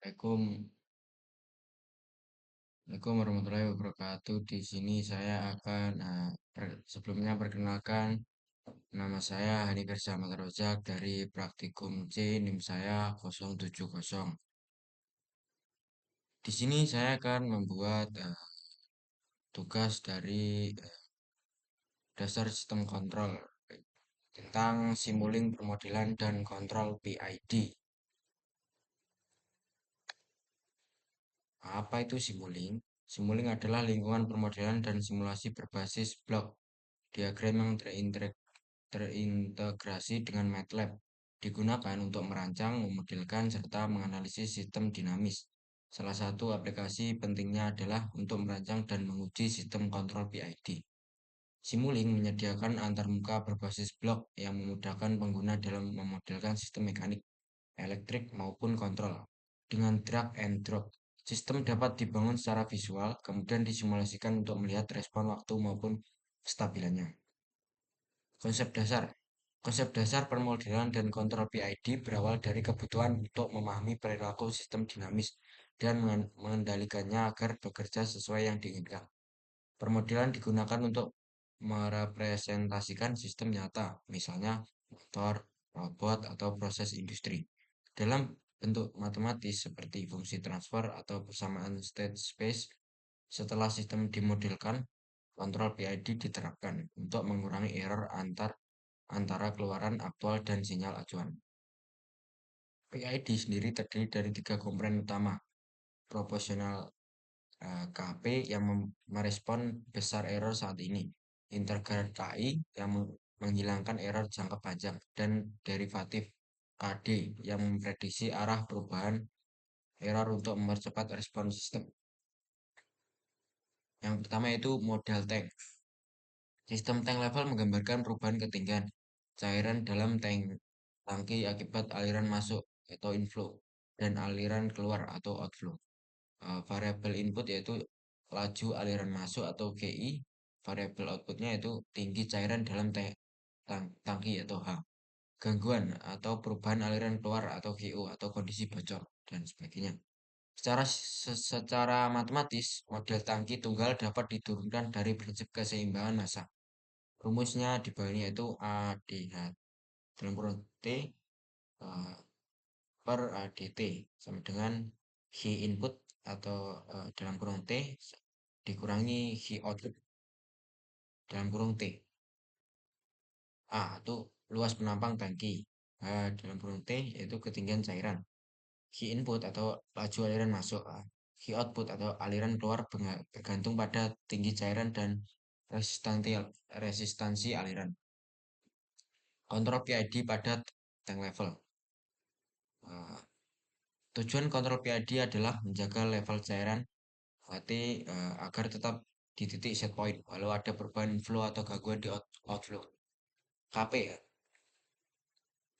Assalamualaikum Assalamualaikum warahmatullahi wabarakatuh. Di sini saya akan sebelumnya perkenalkan nama saya Hani Bersama Rojak dari Praktikum C NIM saya 070. Di sini saya akan membuat tugas dari dasar sistem kontrol tentang simuling permodelan dan kontrol PID. Apa itu simuling? Simuling adalah lingkungan permodelan dan simulasi berbasis blok diagram yang terintegrasi dengan MATLAB, digunakan untuk merancang, memodelkan, serta menganalisis sistem dinamis. Salah satu aplikasi pentingnya adalah untuk merancang dan menguji sistem kontrol PID. Simuling menyediakan antarmuka berbasis blok yang memudahkan pengguna dalam memodelkan sistem mekanik, elektrik, maupun kontrol. Dengan drag and drop, sistem dapat dibangun secara visual, kemudian disimulasikan untuk melihat respon waktu maupun kestabilannya. Konsep dasar Konsep dasar permodelan dan kontrol PID berawal dari kebutuhan untuk memahami perilaku sistem dinamis dan mengendalikannya agar bekerja sesuai yang diinginkan. Permodelan digunakan untuk merepresentasikan sistem nyata, misalnya motor, robot, atau proses industri, dalam bentuk matematis seperti fungsi transfer atau persamaan state space. Setelah sistem dimodelkan, kontrol PID diterapkan untuk mengurangi error antara keluaran aktual dan sinyal acuan. PID sendiri terdiri dari tiga komponen utama: proporsional KP yang merespon besar error saat ini, integral KI yang menghilangkan error jangka panjang, dan derivatif KD yang memprediksi arah perubahan error untuk mempercepat respon sistem. Yang pertama yaitu model tank. Sistem tank level menggambarkan perubahan ketinggian cairan dalam tangki akibat aliran masuk atau inflow dan aliran keluar atau outflow. Variabel input yaitu laju aliran masuk atau GI, variabel outputnya yaitu tinggi cairan dalam tangki atau H, gangguan atau perubahan aliran keluar atau GO atau kondisi bocor dan sebagainya. Secara matematis, model tangki tunggal dapat diturunkan dari prinsip keseimbangan massa. Rumusnya di bawah ini yaitu ADH dalam kurung T per ADT sama dengan H input atau dalam kurung T dikurangi H output dalam kurung T. A itu luas penampang tangki. Dalam kurung T yaitu ketinggian cairan. H input atau laju aliran masuk. H output atau aliran keluar bergantung pada tinggi cairan dan resistansi aliran. Kontrol PID pada tank level. Tujuan kontrol PID adalah menjaga level cairan HT agar tetap di titik set point walau ada perubahan inflow atau gangguan di outflow. KP ya,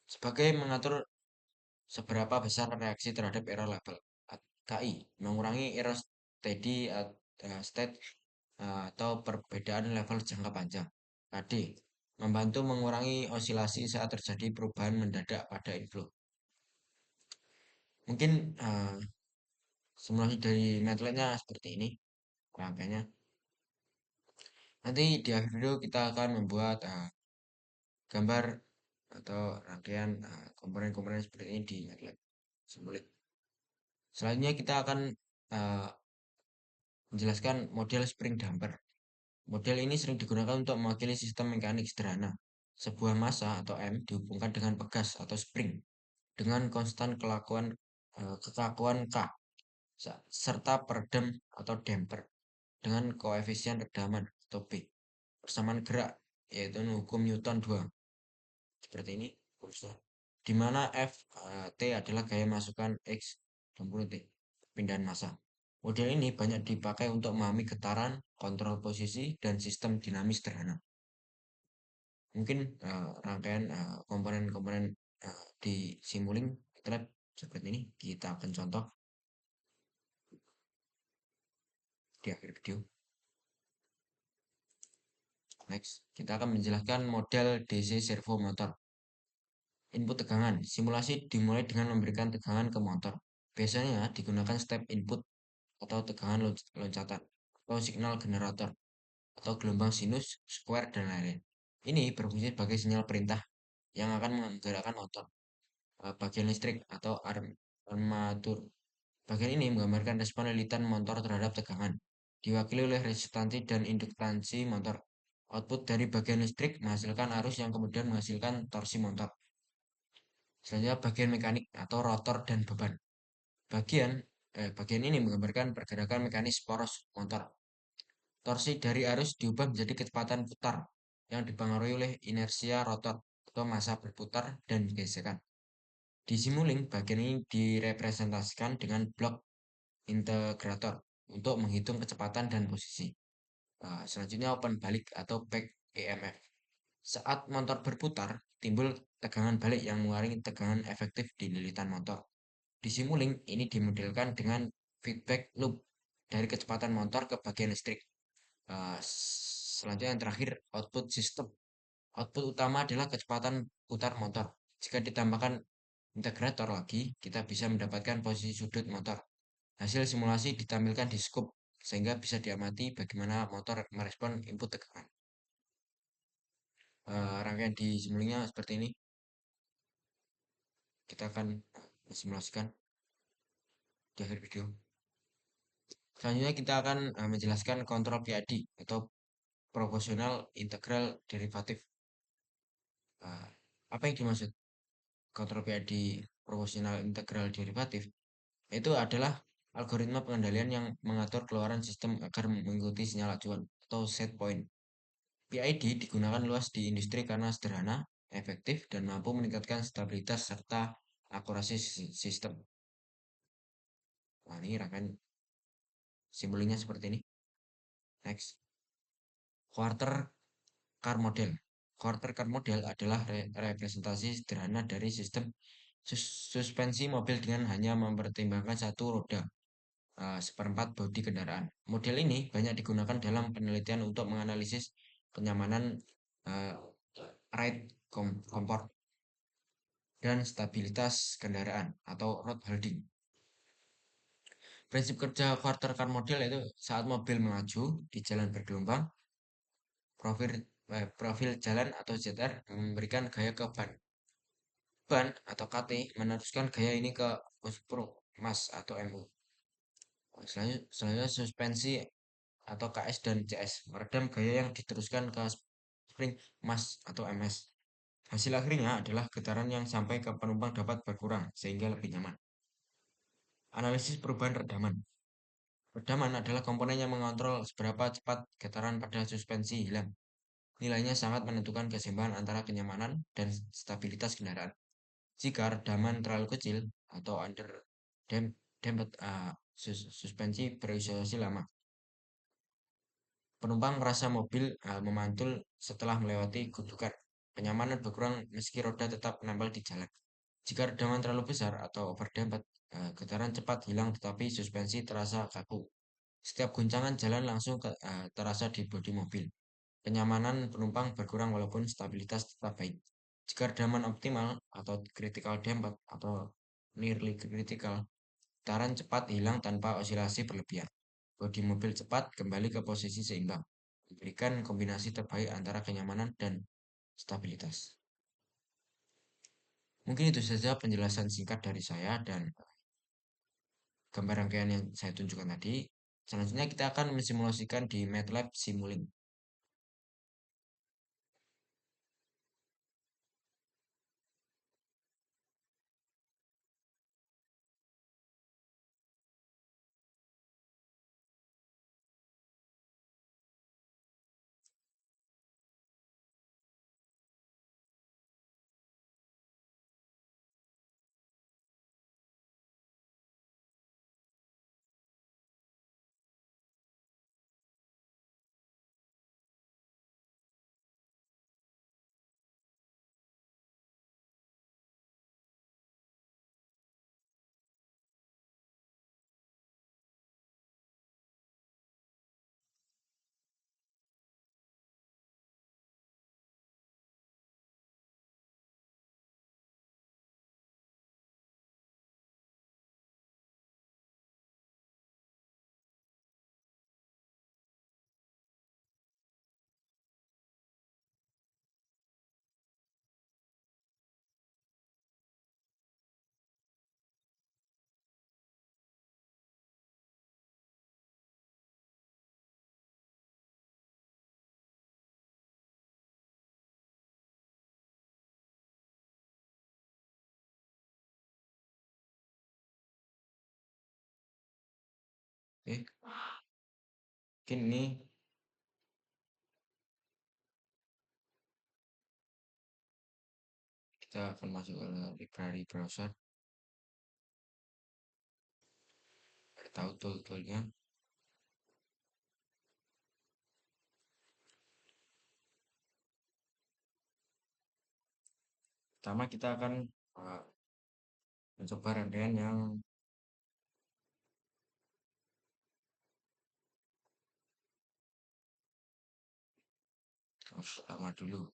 sebagai mengatur seberapa besar reaksi terhadap error level. KI mengurangi error steady state atau perbedaan level jangka panjang. KD membantu mengurangi osilasi saat terjadi perubahan mendadak pada inflow. Mungkin simulasi dari MATLAB-nya seperti ini rangkaiannya. Nanti di akhir video kita akan membuat gambar atau rangkaian komponen-komponen seperti ini di MATLAB Simulate. Selanjutnya kita akan menjelaskan model spring damper. Model ini sering digunakan untuk mewakili sistem mekanik sederhana. Sebuah massa atau M dihubungkan dengan pegas atau spring dengan konstan kekakuan K serta peredam atau damper dengan koefisien redaman atau B. Persamaan gerak yaitu hukum Newton 2. Seperti ini di mana T adalah gaya masukan X dan T pindahan massa. Model ini banyak dipakai untuk memahami getaran, kontrol posisi, dan sistem dinamis sederhana. Mungkin rangkaian komponen-komponen di Simulink MATLAB seperti ini kita akan contoh di akhir video. Next, kita akan menjelaskan model DC servo motor. Input tegangan. Simulasi dimulai dengan memberikan tegangan ke motor. Biasanya digunakan step input atau tegangan loncatan, atau signal generator, atau gelombang sinus, square, dan lain-lain. Ini berfungsi sebagai sinyal perintah yang akan menggerakkan motor. Bagian listrik atau armatur. Bagian ini menggambarkan respon lilitan motor terhadap tegangan, diwakili oleh resistansi dan induktansi motor. Output dari bagian listrik menghasilkan arus yang kemudian menghasilkan torsi motor. Selanjutnya bagian mekanik atau rotor dan beban. Bagian ini menggambarkan pergerakan mekanis poros motor. Torsi dari arus diubah menjadi kecepatan putar yang dipengaruhi oleh inersia rotor atau massa berputar dan gesekan. Di Simulink, bagian ini direpresentasikan dengan blok integrator untuk menghitung kecepatan dan posisi. Selanjutnya open balik atau back EMF. Saat motor berputar, timbul tegangan balik yang mengurangi tegangan efektif di lilitan motor. Di Simulink, ini dimodelkan dengan feedback loop dari kecepatan motor ke bagian listrik. Selanjutnya yang terakhir, output system. Output utama adalah kecepatan putar motor. Jika ditambahkan integrator lagi, kita bisa mendapatkan posisi sudut motor. Hasil simulasi ditampilkan di scope, sehingga bisa diamati bagaimana motor merespon input tegangan. Rangkaian di Simulinknya seperti ini. Kita akan simulasikan di akhir video. Selanjutnya kita akan menjelaskan kontrol PID atau proporsional integral derivatif. Apa yang dimaksud kontrol PID proporsional integral derivatif? Itu adalah algoritma pengendalian yang mengatur keluaran sistem agar mengikuti sinyal acuan atau set point. PID digunakan luas di industri karena sederhana, efektif, dan mampu meningkatkan stabilitas serta akurasi sistem. Nah, ini rangkaian simbolnya seperti ini. Next. Quarter car model. Quarter car model adalah representasi sederhana dari sistem suspensi mobil dengan hanya mempertimbangkan satu roda, seperempat bodi kendaraan. Model ini banyak digunakan dalam penelitian untuk menganalisis kenyamanan uh, ride comfort dan stabilitas kendaraan atau road holding. Prinsip kerja quarter car model itu saat mobil melaju di jalan bergelombang, profil jalan atau ZR memberikan gaya ke ban. Ban atau KT meneruskan gaya ini ke uspro, mas atau MU. Selanjutnya suspensi atau KS dan CS meredam gaya yang diteruskan ke spring, mas atau MS. Hasil akhirnya adalah getaran yang sampai ke penumpang dapat berkurang sehingga lebih nyaman. Analisis perubahan redaman. Redaman adalah komponen yang mengontrol seberapa cepat getaran pada suspensi hilang. Nilainya sangat menentukan keseimbangan antara kenyamanan dan stabilitas kendaraan. Jika redaman terlalu kecil atau under damped, suspensi berisolasi lama, penumpang merasa mobil memantul setelah melewati gundukan. Kenyamanan berkurang meski roda tetap menempel di jalan. Jika redaman terlalu besar atau overdamped, getaran cepat hilang tetapi suspensi terasa kaku. Setiap guncangan jalan langsung terasa di bodi mobil. Kenyamanan penumpang berkurang walaupun stabilitas tetap baik. Jika redaman optimal atau critical damped atau nearly critical, getaran cepat hilang tanpa osilasi berlebihan. Bodi mobil cepat kembali ke posisi seimbang, memberikan kombinasi terbaik antara kenyamanan dan stabilitas. Mungkin itu saja penjelasan singkat dari saya dan gambar rangkaian yang saya tunjukkan tadi. Selanjutnya kita akan mensimulasikan di MATLAB Simulink. Oke, mungkin ini kita akan masuk ke library browser. Biar tahu tool-toolnya. Pertama kita akan mencoba rangkaian yang pertama dulu,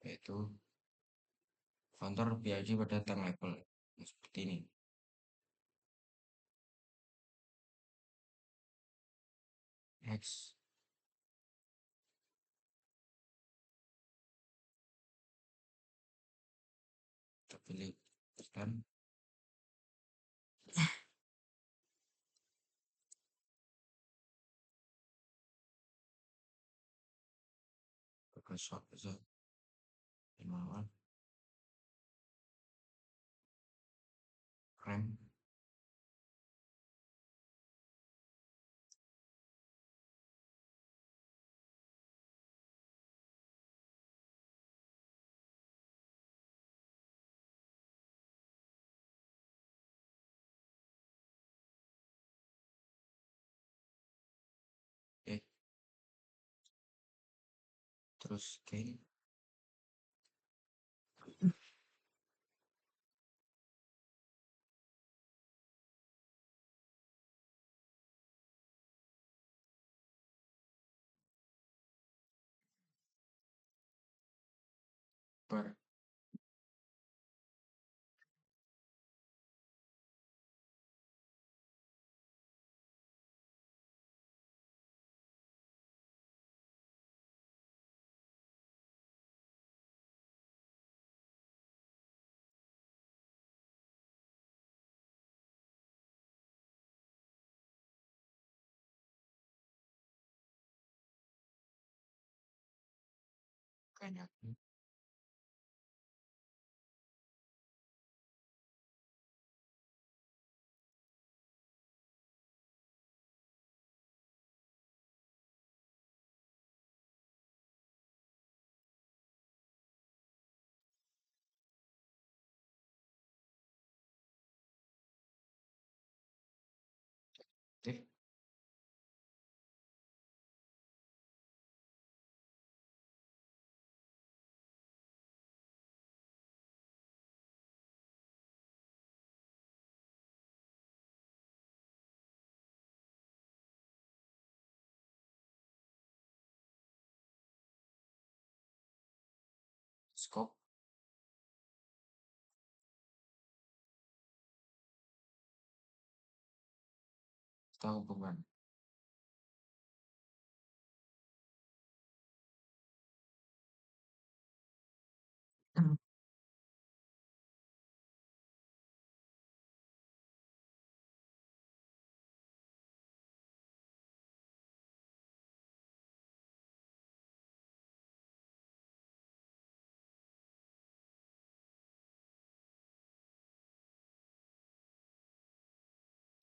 yaitu kontur PID pada tag label seperti ini. Next, kita pilih dan Microsoft aja manual RAM. Oke, terus gain per kayaknya. Oke, scope kita hubungkan.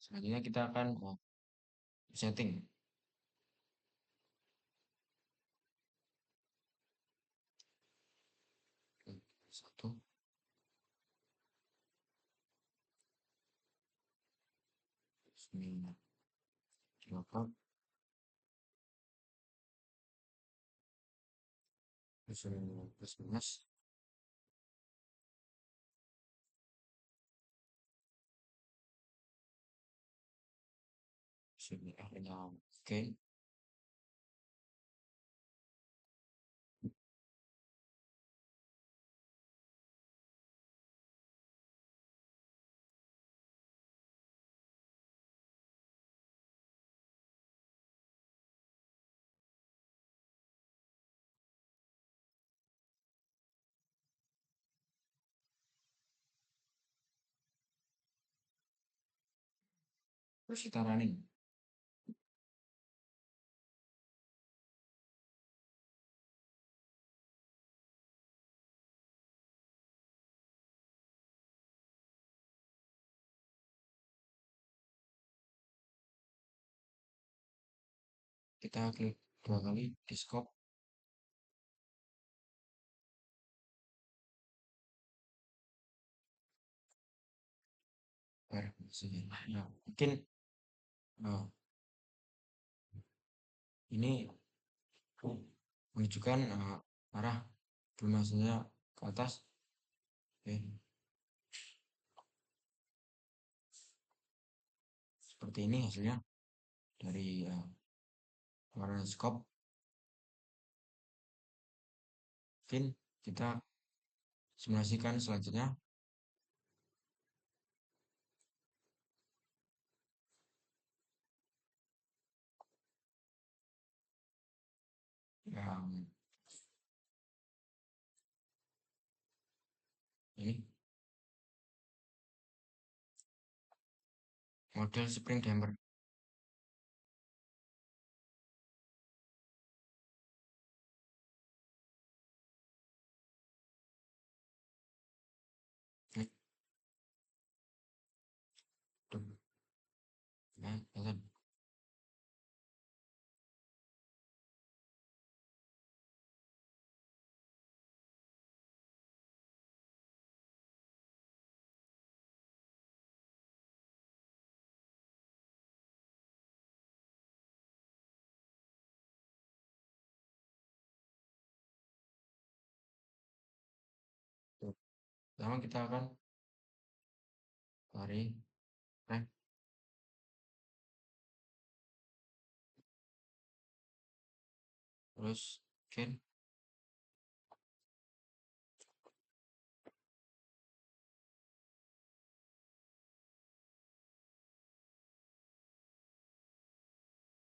Selanjutnya kita akan setting. Satu, sembilan, delapan, plus minus, sini akhirnya oke. Terus kita running. Kita klik 2 kali di scope. Nah, mungkin ini menunjukkan arah formasinya ke atas. Oke, seperti ini hasilnya dari warna scope. Mungkin kita simulasikan selanjutnya. Yang ini model spring damper. Klik. Tuh. Nah, kelihatan. Tuh. Pertama kita akan tarik rem, terus scan,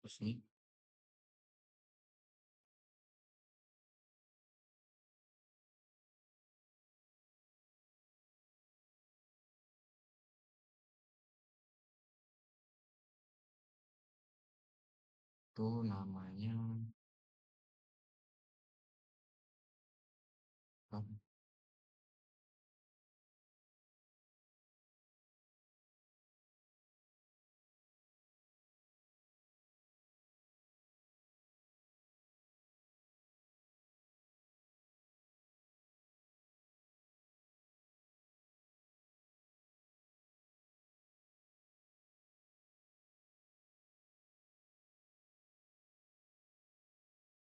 terus ini tuh namanya apa?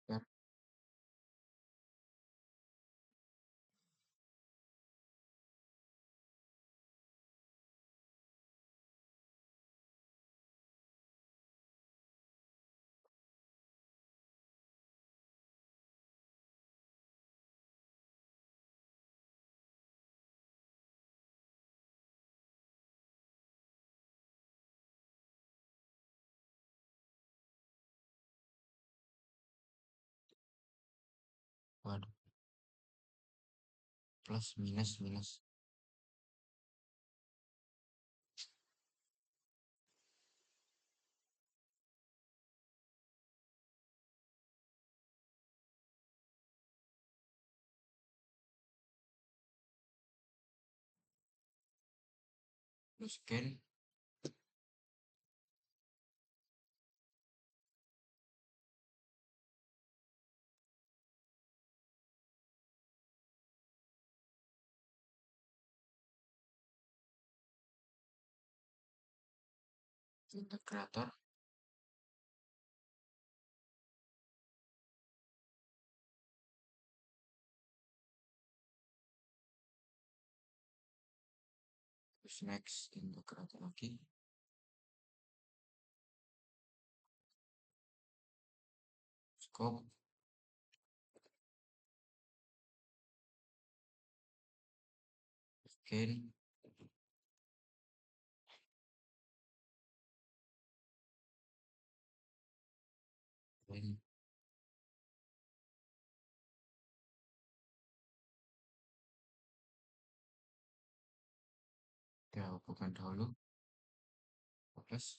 Ya, waduh, plus minus minus, terus scan, integrator, terus next integrator lagi, scope, scan, dan kita bukan dahulu, plus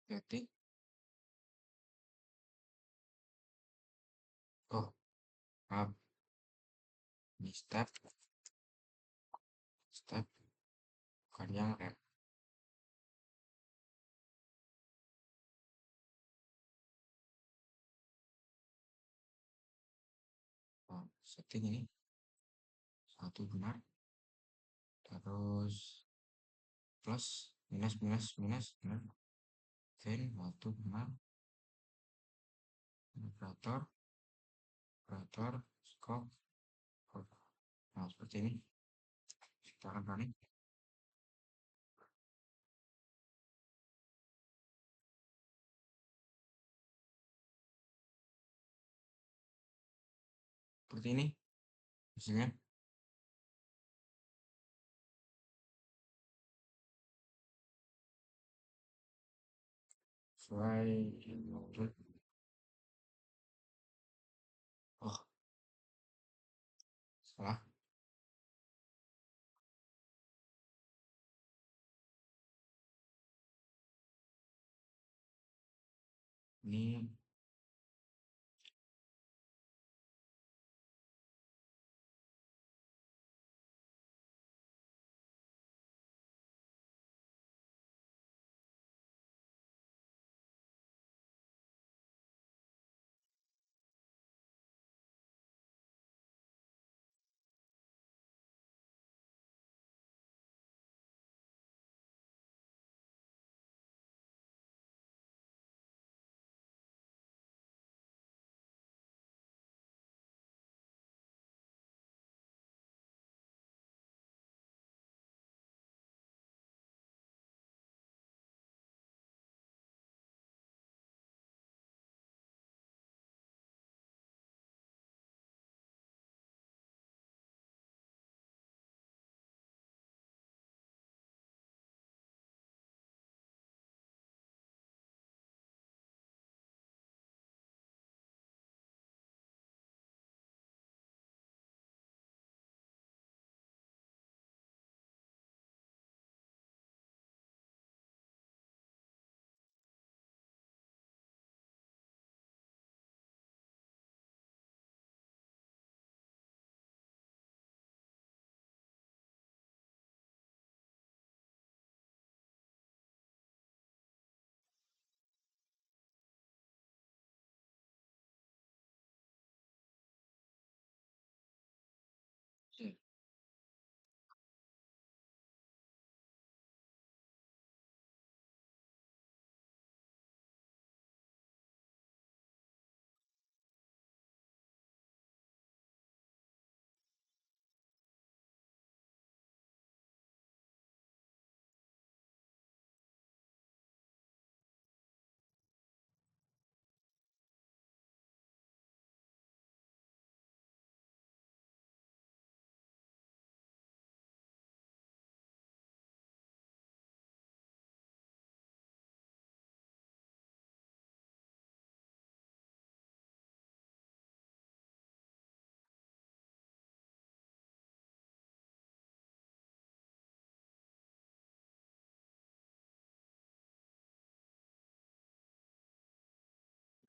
ketik. Oh, maaf. Ini step, bukan yang rem. Oh, setting ini satu benar, terus plus, minus, minus, minus, benar. Then satu benar, operator, scope. Nah, seperti ini. Kita akan running. Seperti ini hasilnya. Sesuai modul. Oh, salah. Ini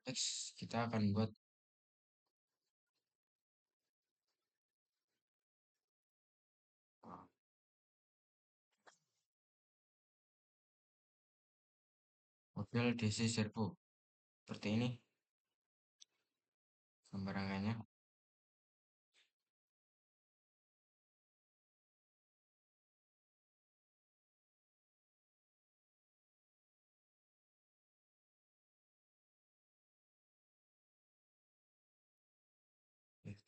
next kita akan buat model DC servo. Seperti ini gambarannya.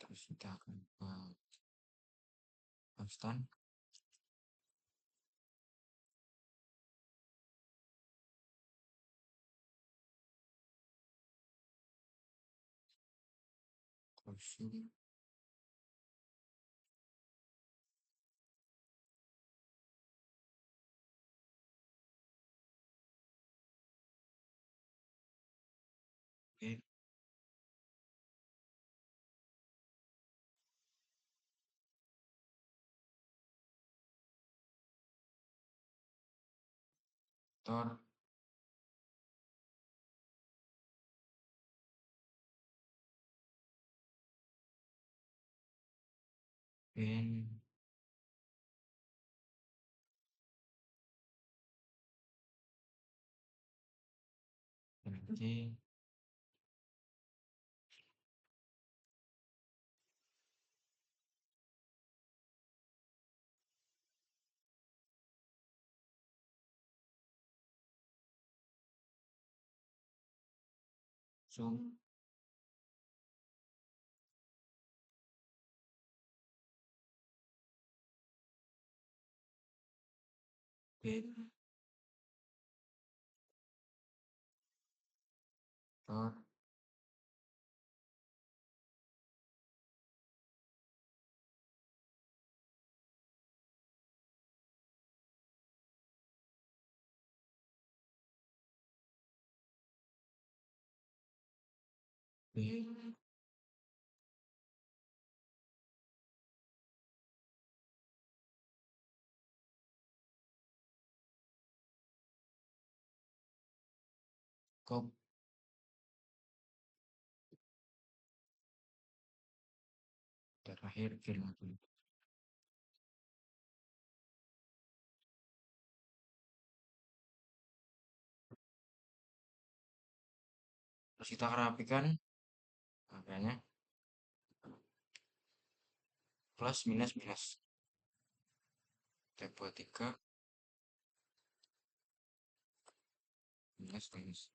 Terus kita akan buat constant. Consume. Oke, tor Pin berarti zoom pin dot pin kop terakhir pin lagi. Terus kita rapikan angkanya plus minus minus. Kita buat 3 minus minus.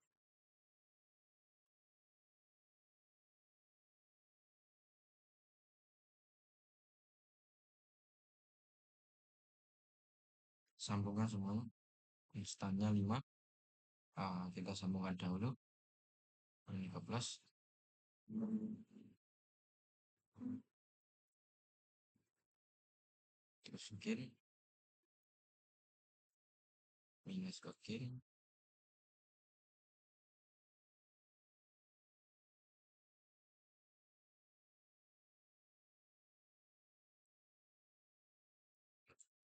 Sambungkan semuanya. Instannya 5. Kita sambungkan dahulu. Ini ke plus. Terus gain. Minus ke gain.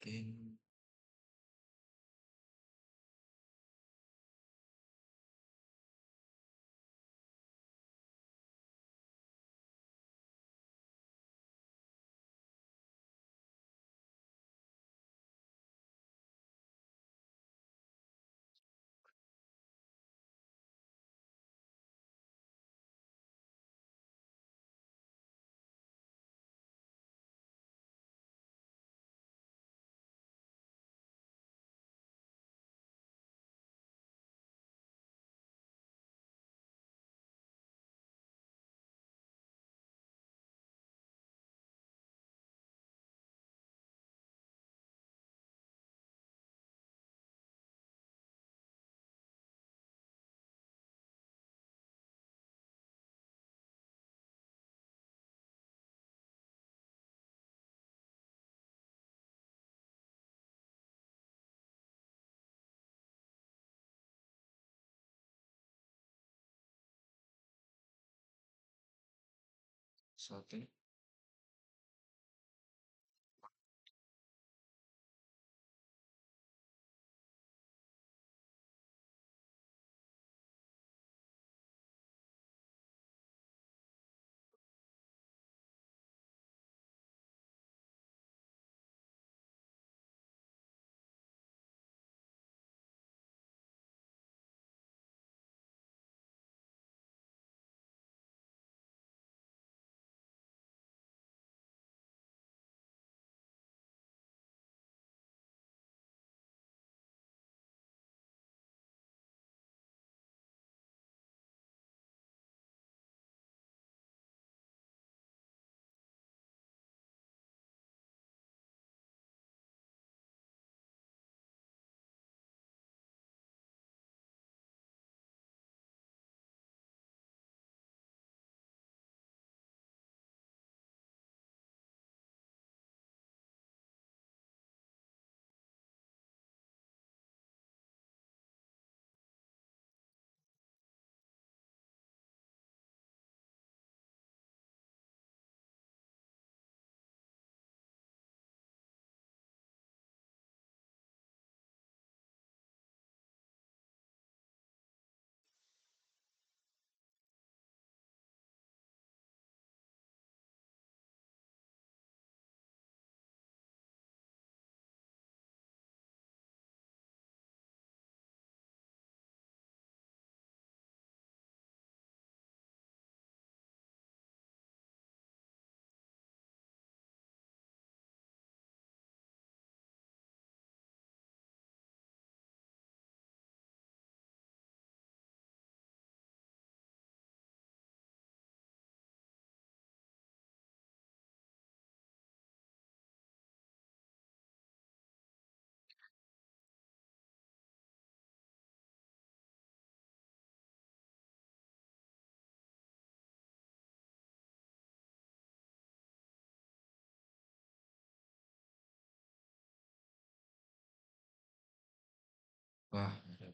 Gain. Satu.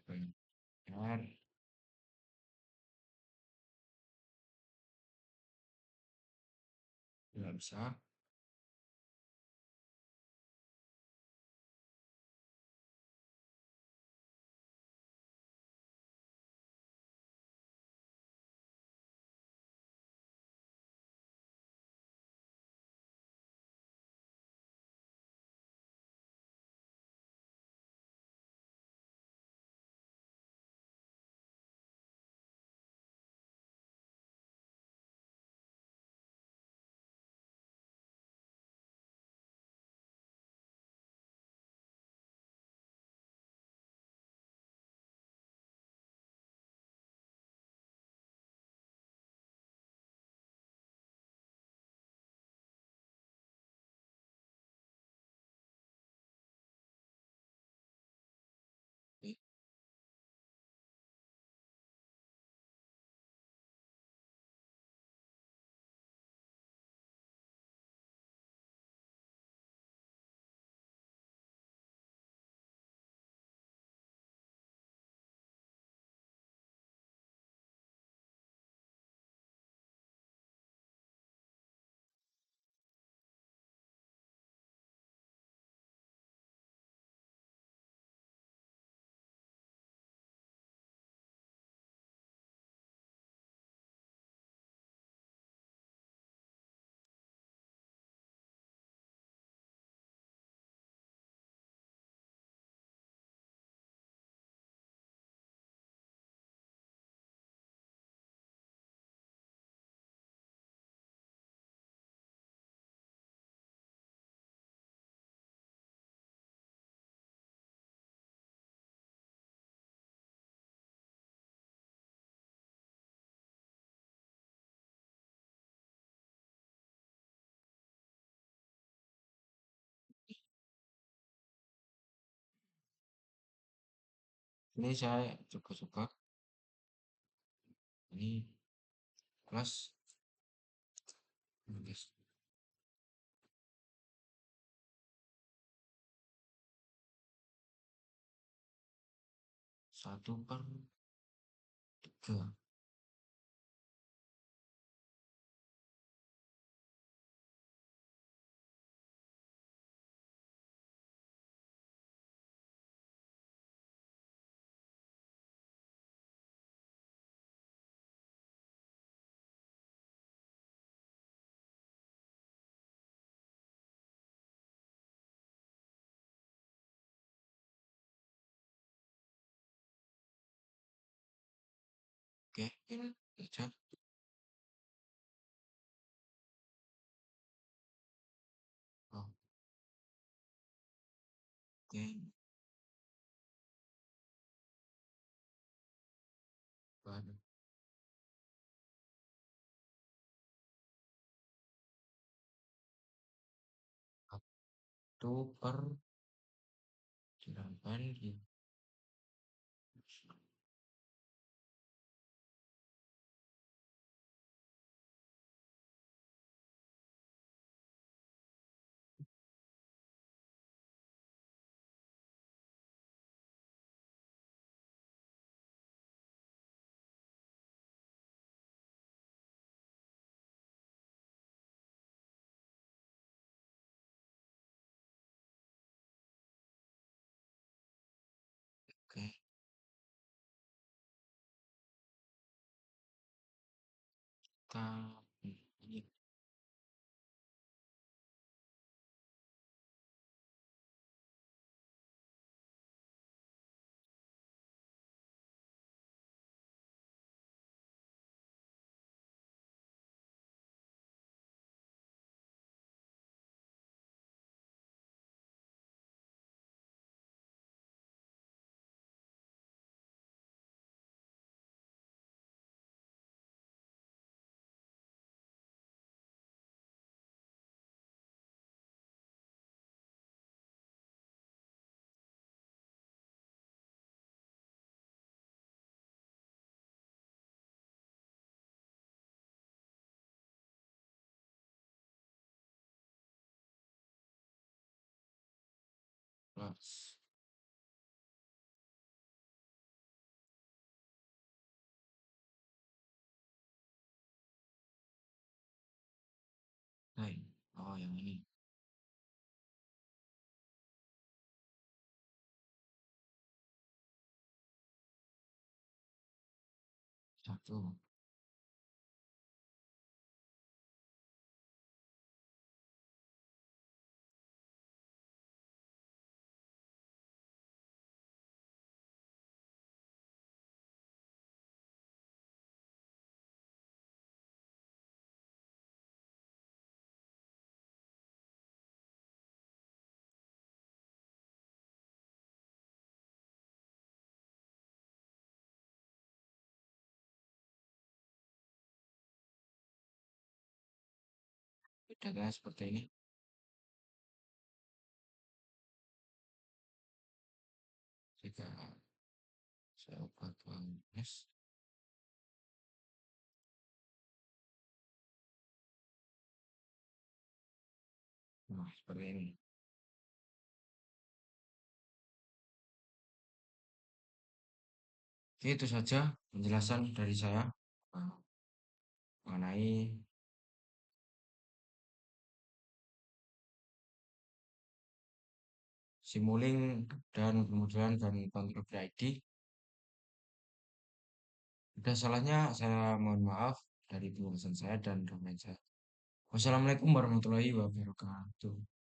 Benar, nggak bisa. Ini saya coba-coba. Ini plus minus 1/3. Oke, ini aja. Oke, baru 1/8 gitu. Oke, kita ini plus Oh, yang ini. Satu. Data seperti ini. Jika saya buat yes. Nah, seperti ini. Oke, itu saja penjelasan dari saya eh, mengenai Simulink dan kemudian dan kontrol PID. Ada salahnya, saya mohon maaf dari penjelasan saya dan domain saya. Wassalamualaikum warahmatullahi wabarakatuh.